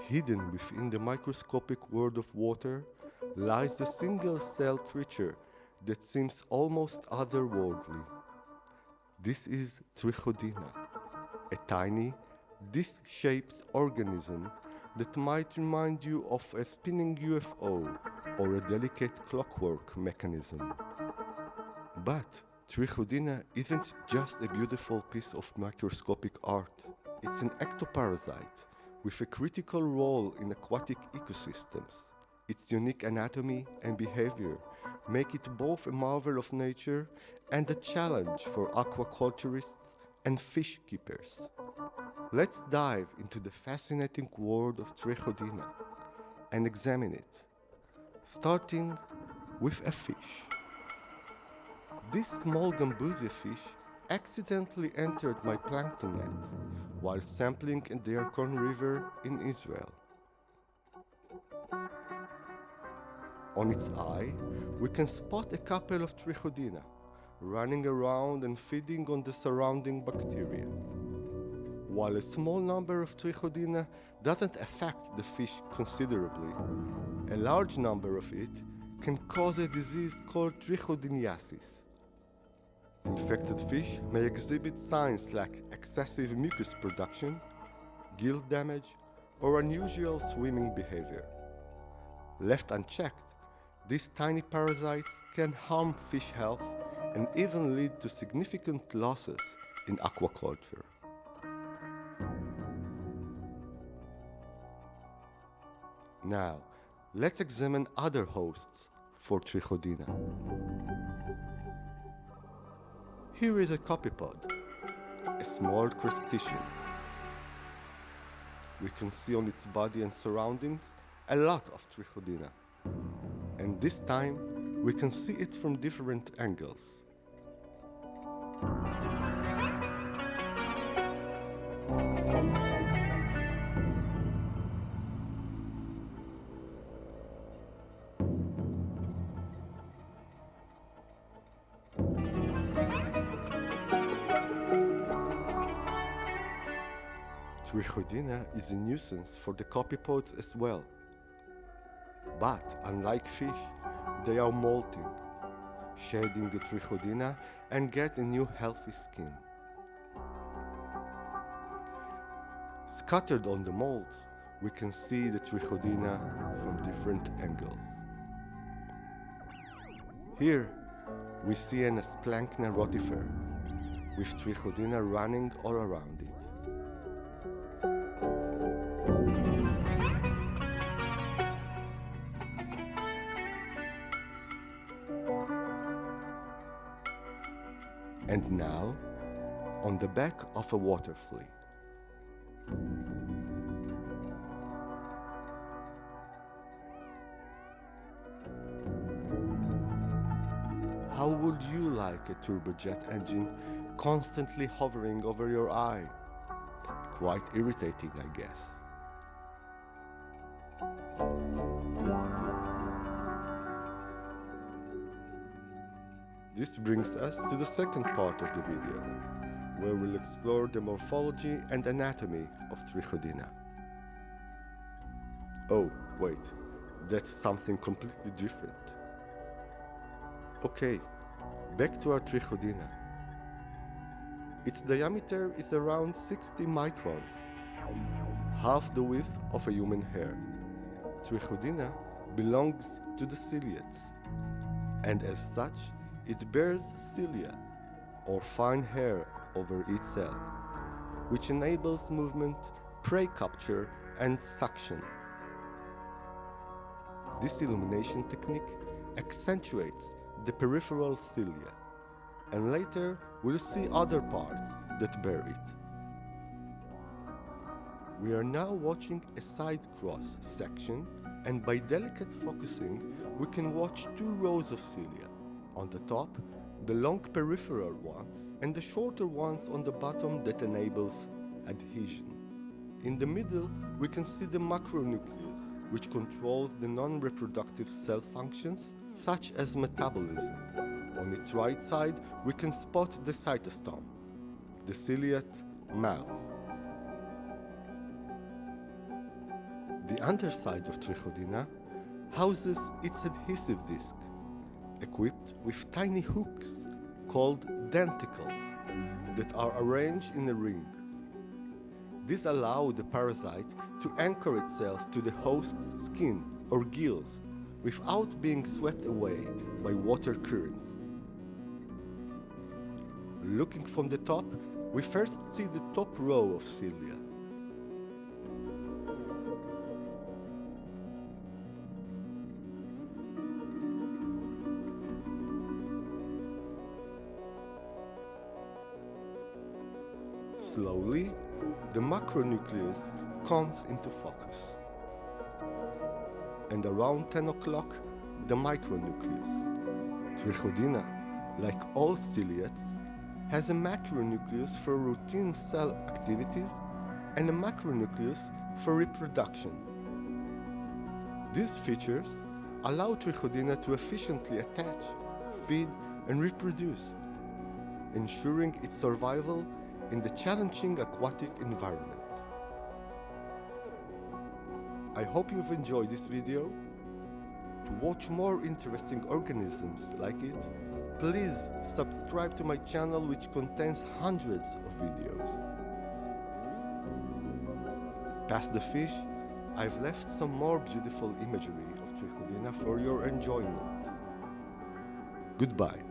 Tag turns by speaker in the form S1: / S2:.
S1: Hidden within the microscopic world of water lies the single-cell creature that seems almost otherworldly. This is Trichodina, a tiny, disc-shaped organism that might remind you of a spinning UFO or a delicate clockwork mechanism. But Trichodina isn't just a beautiful piece of microscopic art. It's an ectoparasite with a critical role in aquatic ecosystems. Its unique anatomy and behavior make it both a marvel of nature and a challenge for aquaculturists and fish keepers. Let's dive into the fascinating world of Trichodina and examine it, starting with a fish. This small gambusia fish accidentally entered my plankton net while sampling in the Yarkon River in Israel. On its eye, we can spot a couple of Trichodina running around and feeding on the surrounding bacteria. While a small number of Trichodina doesn't affect the fish considerably, a large number of it can cause a disease called trichodiniasis. Infected fish may exhibit signs like excessive mucus production, gill damage, or unusual swimming behavior. Left unchecked, these tiny parasites can harm fish health and even lead to significant losses in aquaculture. Now, let's examine other hosts for Trichodina. Here is a copepod, a small crustacean. We can see on its body and surroundings a lot of Trichodina, and this time we can see it from different angles. Trichodina is a nuisance for the copepods as well. But unlike fish, they are molting, shedding the Trichodina and get a new healthy skin. Scattered on the molds, we can see the Trichodina from different angles. Here, we see an Asplankna rotifer with Trichodina running all around it. And now, on the back of a water flea. How would you like a turbojet engine constantly hovering over your eye? Quite irritating, I guess. This brings us to the second part of the video, where we'll explore the morphology and anatomy of Trichodina. Oh, wait, that's something completely different. Okay, back to our Trichodina. Its diameter is around 60 microns, half the width of a human hair. Trichodina belongs to the ciliates, and as such, it bears cilia, or fine hair over each cell, which enables movement, prey capture, and suction. This illumination technique accentuates the peripheral cilia, and later we'll see other parts that bear it. We are now watching a side cross section, and by delicate focusing, we can watch two rows of cilia. On the top, the long peripheral ones, and the shorter ones on the bottom that enables adhesion. In the middle, we can see the macronucleus, which controls the non-reproductive cell functions, such as metabolism. On its right side, we can spot the cytostome, the ciliate mouth. The underside of Trichodina houses its adhesive disc, equipped with tiny hooks called denticles that are arranged in a ring. These allow the parasite to anchor itself to the host's skin or gills without being swept away by water currents. Looking from the top, we first see the top row of cilia. Slowly, the macronucleus comes into focus. And around 10 o'clock, the micronucleus. Trichodina, like all ciliates, has a macronucleus for routine cell activities and a macronucleus for reproduction. These features allow Trichodina to efficiently attach, feed, and reproduce, ensuring its survival in the challenging aquatic environment. I hope you've enjoyed this video. To watch more interesting organisms like it, please subscribe to my channel, which contains hundreds of videos. Past the fish, I've left some more beautiful imagery of Trichodina for your enjoyment. Goodbye.